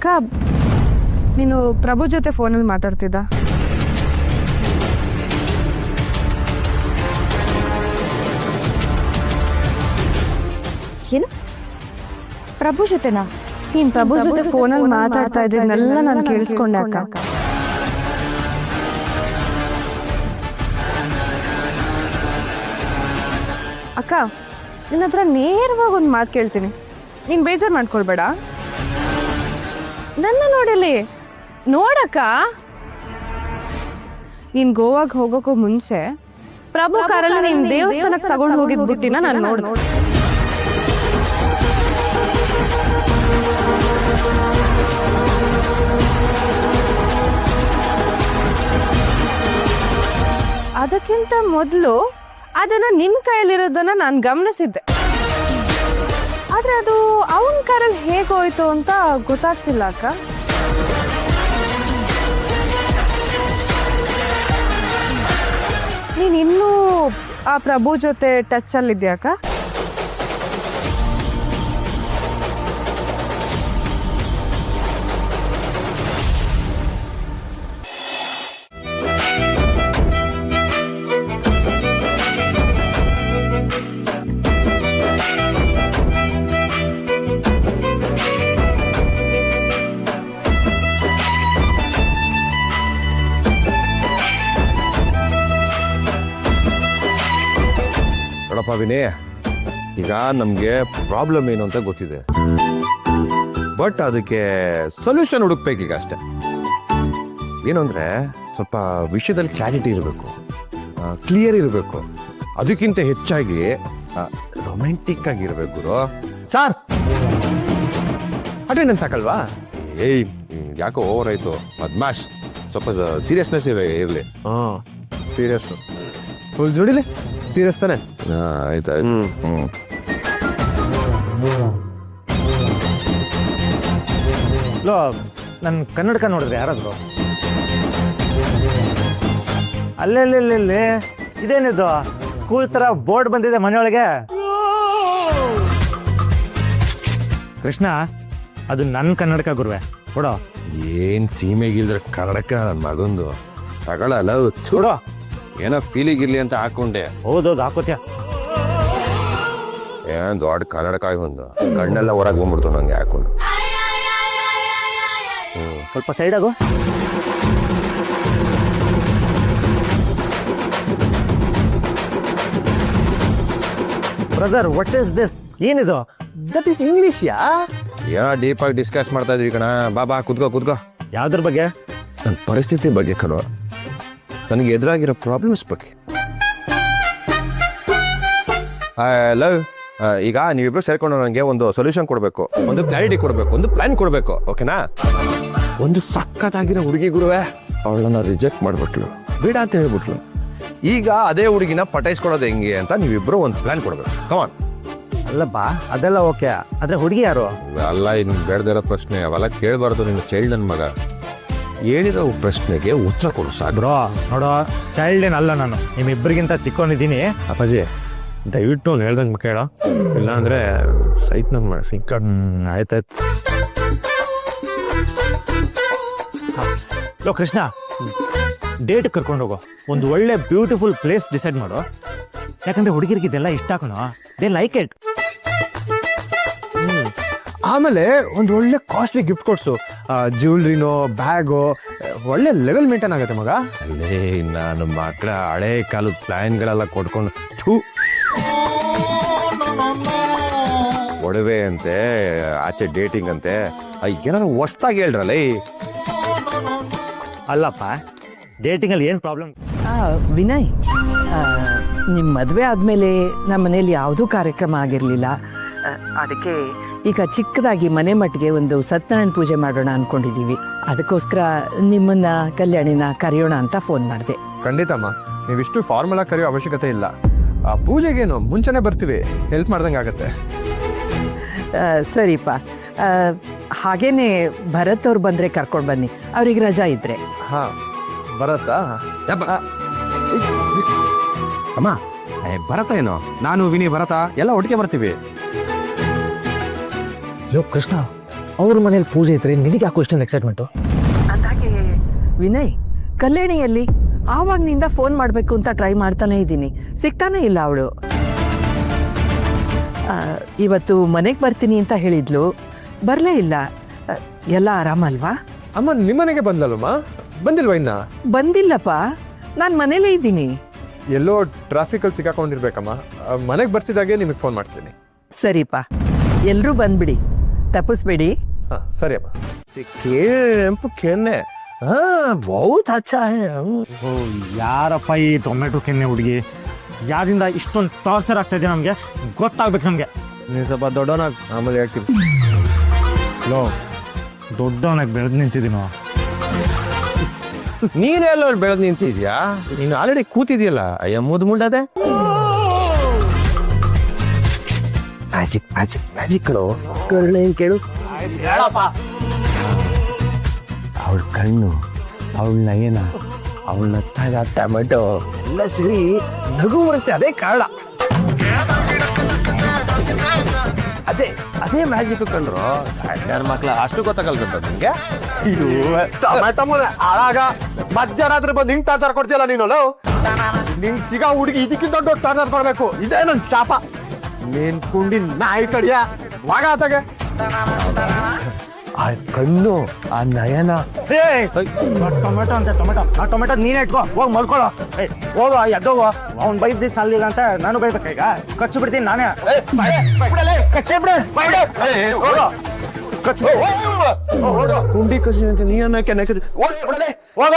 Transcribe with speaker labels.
Speaker 1: ಅಕ್ಕ ನೀನು ಪ್ರಭು ಜೊತೆ ಫೋನಲ್ಲಿ ಮಾತಾಡ್ತಿದ್ದ.
Speaker 2: ಏನು ಪ್ರಭು ಜೊತೆನಾ?
Speaker 1: ನೀನ್ ಪ್ರಭು ಜೊತೆ ಫೋನಲ್ಲಿ ಮಾತಾಡ್ತಾ ಇದ್ದಿದ್ನೆಲ್ಲ ನಾನು ಕೇಳಿಸ್ಕೊಂಡೆ ಅಕ್ಕ. ಅಕ್ಕ ನಿನ್ನ ಹತ್ರ ನೇರವಾಗಿ ಒಂದು ಮಾತು ಕೇಳ್ತೀನಿ, ನೀನು ಬೇಜಾರು ಮಾಡ್ಕೊಳ್ಬೇಡ. ನನ್ನ ನೋಡಿಲಿ ನೋಡಕ್ಕ, ನೀನ್ ಗೋವಾಗೆ ಹೋಗೋಕ್ಕೂ ಮುಂಚೆ ಪ್ರಭು ಕಾರಲ್ಲಿ ನೀನ್ ದೇವಸ್ಥಾನಕ್ಕೆ ತಗೊಂಡು ಹೋಗಿದ್ ಬುಟ್ಟಿನ ನಾನು ನೋಡ್ದೆ. ಅದಕ್ಕಿಂತ ಮೊದಲು ಅದನ್ನ ನಿನ್ ಕೈಯಲ್ಲಿರೋದನ್ನ ನಾನು ಗಮನಿಸಿದ್ದೆ. ಆದ್ರೆ ಅದು ಅವನ ಕಾರಲ್ಲಿ ಹೇಗೋಯ್ತು ಅಂತ ಗೊತ್ತಾಗ್ತಿಲ್ಲ ಅಕ್ಕ. ನೀನ್ ಇನ್ನೂ ಆ ಪ್ರಭು ಜೊತೆ ಟಚ್ ಅಲ್ಲಿದ್ಯಾ ಅಕ್ಕ?
Speaker 3: ನೋಡಪ್ಪ ವಿನಯ್, ಈಗ ನಮಗೆ ಪ್ರಾಬ್ಲಮ್ ಏನು ಅಂತ ಗೊತ್ತಿದೆ, ಬಟ್ ಅದಕ್ಕೆ ಸೊಲ್ಯೂಷನ್ ಹುಡುಕ್ಬೇಕೀಗ ಅಷ್ಟೆ. ಏನು ಅಂದರೆ ಸ್ವಲ್ಪ ವಿಷಯದಲ್ಲಿ ಕ್ಲಾರಿಟಿ ಇರಬೇಕು, ಕ್ಲಿಯರ್ ಇರಬೇಕು, ಅದಕ್ಕಿಂತ ಹೆಚ್ಚಾಗಿ ರೊಮ್ಯಾಂಟಿಕ್ ಆಗಿರಬೇಕು.
Speaker 4: ಸರ್ ಅಟೆಂಡೆನ್ಸ್ ಹಾಕಲ್ವಾ?
Speaker 3: ಏಯ್ ಯಾಕೋ ಓವರ್ ಆಯಿತು ಬದ್ಮಾಶ್, ಸ್ವಲ್ಪ ಸೀರಿಯಸ್ನೆಸ್ ಇರಲಿ.
Speaker 4: ಹಾಂ ಸೀರಿಯಸ್ಸು ಫುಲ್ ಜೋಡಿಲಿ ಸೀರಿಯಸ್ ತಾನೆ?
Speaker 3: ಆಯ್ತಾಯ್ತು.
Speaker 4: ಲೋ ನನ್ನ ಕನ್ನಡಕ ನೋಡಿದ್ರೆ ಯಾರಾದ್ರು? ಅಲ್ಲೆಲ್ಲಿ ಇದೇನಿದು ಸ್ಕೂಲ್ ತರ ಬೋರ್ಡ್ ಬಂದಿದೆ ಮನೆಯೊಳಗೆ. ಕೃಷ್ಣ ಅದು ನನ್ನ ಕನ್ನಡಕ ಗುರುವೆ, ಕೊಡೋ.
Speaker 3: ಏನ್ ಸೀಮೆಗಿಲ್ದ್ರೆ ಕನ್ನಡಕ ನನ್ನ ಮಗಂದು ತಗೊಳ್ಳಲ್ಲ.
Speaker 4: ಕೊಡೋ.
Speaker 3: ಏನೋ ಫೀಲಿಂಗ್ ಇರ್ಲಿ ಅಂತ ಹಾಕೊಂಡೆ.
Speaker 4: ಹೌದೌದು ಹಾಕೋತ್ಯಾ.
Speaker 3: ಏನ್ ದೊಡ್ಡ ಕನ್ನಡಕ ಒಂದು ಕಣ್ಣೆಲ್ಲ ಹೊರಗೆ ಬಂದ್ಬಿಡ್ತು ನಂಗೆ ಹಾಕೊಂಡು.
Speaker 4: ಸ್ವಲ್ಪ ಸೈಡ್ ಆಗು. Brother what is this? ಏನಿದು? ದಟ್ ಇಸ್ ಇಂಗ್ಲಿಷ್ ಯಾ?
Speaker 3: ಏನೋ ಡೀಪ್ ಆಗಿ ಡಿಸ್ಕಸ್ ಮಾಡ್ತಾ ಇದ್ವಿ ಕಣ. ಬಾ ಕುತ್ಕೋ.
Speaker 4: ಯಾವ್ದ್ರ ಬಗ್ಗೆ?
Speaker 3: ನನ್ನ ಪರಿಸ್ಥಿತಿ ಬಗ್ಗೆ ಕಣೋ, ನನಗೆ ಎದುರಾಗಿರೋ ಪ್ರಾಬ್ಲಮ್ಸ್ ಬಗ್ಗೆ. ಲವ್, ಈಗ ನೀವಿಬ್ರು ಸೇರ್ಕೊಂಡು ನನಗೆ ಒಂದು ಸೊಲ್ಯೂಷನ್ ಕೊಡಬೇಕು, ಒಂದು ಕ್ಲಾರಿಟಿ ಕೊಡಬೇಕು, ಒಂದು ಪ್ಲಾನ್ ಕೊಡಬೇಕು, ಓಕೆನಾ? ಒಂದು ಸಖತ್ತಾಗಿರೋ ಹುಡುಗಿ ಗುರುವೆ ಅವಳನ್ನ ರಿಜೆಕ್ಟ್ ಮಾಡ್ಬಿಟ್ಲು, ಬೇಡ ಅಂತ ಹೇಳ್ಬಿಟ್ಲು. ಈಗ ಅದೇ ಹುಡುಗಿನ ಪಟಾಯಿಸ್ಕೊಡೋದು ಹೆಂಗೆ ಅಂತ ನೀವಿಬ್ರು ಒಂದು ಪ್ಲಾನ್ ಕೊಡಬೇಕು. ಕಮಾನ್.
Speaker 4: ಅಲ್ಲಪ್ಪ ಅದೆಲ್ಲ ಓಕೆ, ಆದ್ರೆ ಹುಡುಗಿ ಯಾರು?
Speaker 3: ಅಲ್ಲ, ಇನ್ನು ಬೇಡದಿರೋ ಪ್ರಶ್ನೆ ಅವೆಲ್ಲ ಕೇಳಬಾರ್ದು. ನಿನ್ನ ಚೈಲ್ಡ್ ನನ್ನ ಮಗ, ಹೇಳಿರೋ ಪ್ರಶ್ನೆಗೆ ಉತ್ತರ ಕೊಡು ಸಾಕು.
Speaker 4: ಬ್ರೋ ನೋಡೋ, ಚೈಲ್ಡ್ ಏನಲ್ಲ ನಾನು, ನಿಮ್ಮಿಬ್ಬರಿಗಿಂತ ಚಿಕ್ಕವನಿದ್ದೀನಿ.
Speaker 3: ಅಪ್ಪಾಜಿ ದಯವಿಟ್ಟು ಅವ್ನು ಹೇಳ್ದಂಗೆ ಕೇಳ, ಇಲ್ಲಾಂದ್ರೆ ಸೈಟ್ ನಂಗೆ ಮಾಡಿ.
Speaker 4: ಆಯ್ತಾಯ್ತು. ಲೋ ಕೃಷ್ಣ, ಡೇಟ್ ಕರ್ಕೊಂಡು ಹೋಗೋ, ಒಂದು ಒಳ್ಳೆ ಬ್ಯೂಟಿಫುಲ್ ಪ್ಲೇಸ್ ಡಿಸೈಡ್ ಮಾಡು. ಯಾಕಂದ್ರೆ ಹುಡುಗಿರಿಗೆ ಇದೆಲ್ಲ ಇಷ್ಟ ಕಣೋ, ದೇ ಲೈಕ್ ಇಟ್.
Speaker 5: ಆಮೇಲೆ ಒಂದು ಒಳ್ಳೆ ಕಾಸ್ಟ್ಲಿ ಗಿಫ್ಟ್ ಕೊಡ್ಸು, ಜ್ಯುವೆಲ್ರಿನೋ ಬ್ಯಾಗೋ, ಒಳ್ಳೆ ಲೆವೆಲ್ ಮೇಂಟೈನ್ ಆಗುತ್ತೆ ಮಗ.
Speaker 3: ಅಲ್ಲೇ ನಾನು ಮಕ್ಕಳ ಹಳೆ ಕಾಲದ ಪ್ಲಾನ್ಗಳೆಲ್ಲ ಕೊಡ್ಕೊಂಡು ಒಡವೆ ಅಂತೆ, ಆಚೆ ಡೇಟಿಂಗ್ ಅಂತೆ, ಏನಾದ್ರು ಹೊಸ್ದಾಗಿ ಹೇಳ್ರಲ್ಲ.
Speaker 4: ಅಲ್ಲಪ್ಪ ಡೇಟಿಂಗಲ್ಲಿ ಏನು ಪ್ರಾಬ್ಲಮ್?
Speaker 6: ವಿನಯ್, ನಿಮ್ಮ ಮದುವೆ ಆದಮೇಲೆ ನಮ್ಮ ಮನೇಲಿ ಯಾವುದೂ ಕಾರ್ಯಕ್ರಮ ಆಗಿರಲಿಲ್ಲ. ಅದಕ್ಕೆ ಈಗ ಚಿಕ್ಕದಾಗಿ ಮನೆ ಮಟ್ಟಿಗೆ ಒಂದು ಸತ್ಯನಾರಾಯಣ ಪೂಜೆ ಮಾಡೋಣ ಅಂದ್ಕೊಂಡಿದ್ದೀವಿ. ಅದಕ್ಕೋಸ್ಕರ ನಿಮ್ಮನ್ನ ಕಲ್ಯಾಣಿನ ಕರೆಯೋಣ ಅಂತ ಫೋನ್ ಮಾಡಿದೆ.
Speaker 5: ಖಂಡಿತಮ್ಮ, ನೀವಿಷ್ಟು ಫಾರ್ಮಲ್ ಆಗಿ ಕರೆಯೋ ಅವಶ್ಯಕತೆ ಇಲ್ಲ. ಆ ಪೂಜೆಗೇನು ಮುಂಚೆನೇ ಬರ್ತೀವಿ, ಹೆಲ್ಪ್ ಮಾಡ್ದಂಗೆ ಆಗತ್ತೆ.
Speaker 6: ಸರಿಪ್ಪ, ಹಾಗೇನೆ ಭರತ್ ಅವ್ರು ಬಂದರೆ ಕರ್ಕೊಂಡು ಬನ್ನಿ, ಅವ್ರಿಗೆ ರಜಾ ಇದ್ರೆ.
Speaker 5: ಹಾಂ ಬರತ್ತಾ?
Speaker 3: ಅಮ್ಮ ಭರತ ಏನೋ, ನಾನು ವಿನಿ ಭರತ ಎಲ್ಲ ಒಟ್ಟಿಗೆ ಬರ್ತೀವಿ.
Speaker 4: ಯೋ ಕೃಷ್ಣ, ಅವ್ರ ಮನೇಲಿ ಪೂಜೆ ಇದ್ರೆ ನಿನಗೆ ಯಾಕೋ ಇಷ್ಟೊಂದು ಎಕ್ಸೈಟ್ಮೆಂಟು?
Speaker 6: ಅಂದಾಗೆ ವಿನಯ್, ಕಲ್ಯಾಣಿಯಲ್ಲಿ ಆವಾಗ್ನಿಂದ ಫೋನ್ ಮಾಡಬೇಕು ಅಂತ ಟ್ರೈ ಮಾಡ್ತಾನೆ ಇದ್ದೀನಿ, ಸಿಗ್ತಾನೆ ಇಲ್ಲ ಅವಳು. ಇವತ್ತು ಮನೆಗೆ ಬರ್ತೀನಿ ಅಂತ ಹೇಳಿದ್ಲು, ಬರಲೇ ಇಲ್ಲ. ಎಲ್ಲ ಆರಾಮಲ್ವಾ?
Speaker 5: ಅಮ್ಮ ನಿಮ್ಮನೆಗೆ ಬಂದಲ್ಲಮ್ಮ, ಬಂದಿಲ್ವಾ ಇನ್ನ?
Speaker 6: ಬಂದಿಲ್ಲಪ್ಪ, ನಾನು ಮನೇಲೇ ಇದ್ದೀನಿ.
Speaker 5: ಎಲ್ಲೋ ಟ್ರಾಫಿಕಲ್ಲಿ ಸಿಕ್ಕಾಕೊಂಡಿರ್ಬೇಕಮ್ಮ. ಮನೆಗೆ ಬರ್ತಿದ್ದಾಗೆ ನಿಮಗೆ ಫೋನ್ ಮಾಡ್ತೀನಿ.
Speaker 6: ಸರಿಪಾ, ಎಲ್ರೂ ಬಂದ್ಬಿಡಿ, ತಪ್ಪಿಸ್ಬೇಡಿ.
Speaker 5: ಹಾಂ ಸರಿ ಅಮ್ಮ.
Speaker 3: ಕೆಂಪು ಕೆನ್ನೆ ಬಹುತ್ ಅಚ್ಚಾ
Speaker 4: ಯಾರಪ್ಪ ಈ ಟೊಮೆಟೊ ಕೆನ್ನೆ ಹುಡುಗಿ? ಯಾರಿಂದ ಇಷ್ಟೊಂದು ಟಾರ್ಚರ್ ಆಗ್ತಾ ಇದೆ ನಮಗೆ ಗೊತ್ತಾಗ್ಬೇಕು ನಮಗೆ.
Speaker 5: ನೀನು ಸ್ವಲ್ಪ ದೊಡ್ಡವನಾಗ ಆಮೇಲೆ ಹೇಳ್ತೀನಿ.
Speaker 4: ಲೋ, ದೊಡ್ಡವನಾಗಿ ಬೆಳೆದು ನಿಂತಿದ್ದೀನೋ.
Speaker 3: ನೀನೆಲ್ಲ ಬೆಳೆದ್ ನಿಂತಿದ್ಯಾ? ನೀನು ಆಲ್ರೆಡಿ ಕೂತಿದ್ಯಲ್ಲ, ಅಯ್ಯ ಮುದ್ದೆ ಮ್ಯಾಜಿಕ್ ಮ್ಯಾಜಿಕ್ ಮ್ಯಾಜಿಕ್ ಕೇಳು. ಅವಳ ಕಣ್ಣು, ಅವಳ ನಯನ, ಅವಳ ನತ್ತಾಗ ಟೊಮೆಟೊ ಎಲ್ಲ ಸೇರಿ ನಗು ಬರುತ್ತೆ. ಅದೇ ಕಾರಣ, ಅದೇ ಮ್ಯಾಜಿಕ್ ಕಂಡ್ರು. ನನ್ನ ಮಕ್ಳ ಅಷ್ಟು ಗೊತ್ತಾಗಲ್ಬೇಕ ನಿಂಗೆ?
Speaker 5: ಟೊಮೆಟೊ ಹಾಳಾಗ ಮಧ್ಯರಾತ್ರಿ ಬಂದು ಹಿಂಗ್ ಟಾರ್ಚರ್ ಕೊಡ್ತೀಯಲ್ಲ ನೀನು. ನಿಂಗ್ ಸಿಗ ಹುಡುಗಿ ಇದಕ್ಕಿಂತ ದೊಡ್ಡ ಟಾರ್ಚರ್ ಕೊಡ್ಬೇಕು. ಇದೇ ನನ್ನ ಶಾಪ. ನೀನ್ ಕುಂಡಿ ನಾಯಿ ಕಡಿಯ ವಾಗ ಆತಾಗೆ.
Speaker 3: ಆ ಕಣ್ಣು, ಆ ನಯನ.
Speaker 4: ಟೊಮೆಟೊ ಅಂತ ಟೊಮೆಟೊ, ಆ ಟೊಮೆಟೊ ನೀನೇ ಇಟ್ಕೋ, ಹೋಗಿ ಮಲ್ಕೊಳ್ಳೋ. ಹೋಗೋ, ಎದ್ದೋಗ. ಅವ್ನು ಬೈದ್ದಿ ಸಾಲಿಲ್ಲ ಅಂತ ನಾನು ಬೈಬೇಕ ಈಗ? ಕಚ್ಚು ಬಿಡ್ತೀನಿ ನಾನೇ.
Speaker 3: ಕುಂಡಿ ಕಸಿ ಅಂತ ನೀ ಅನ್ನಕ್ಕೆ
Speaker 4: ಹೋಗ.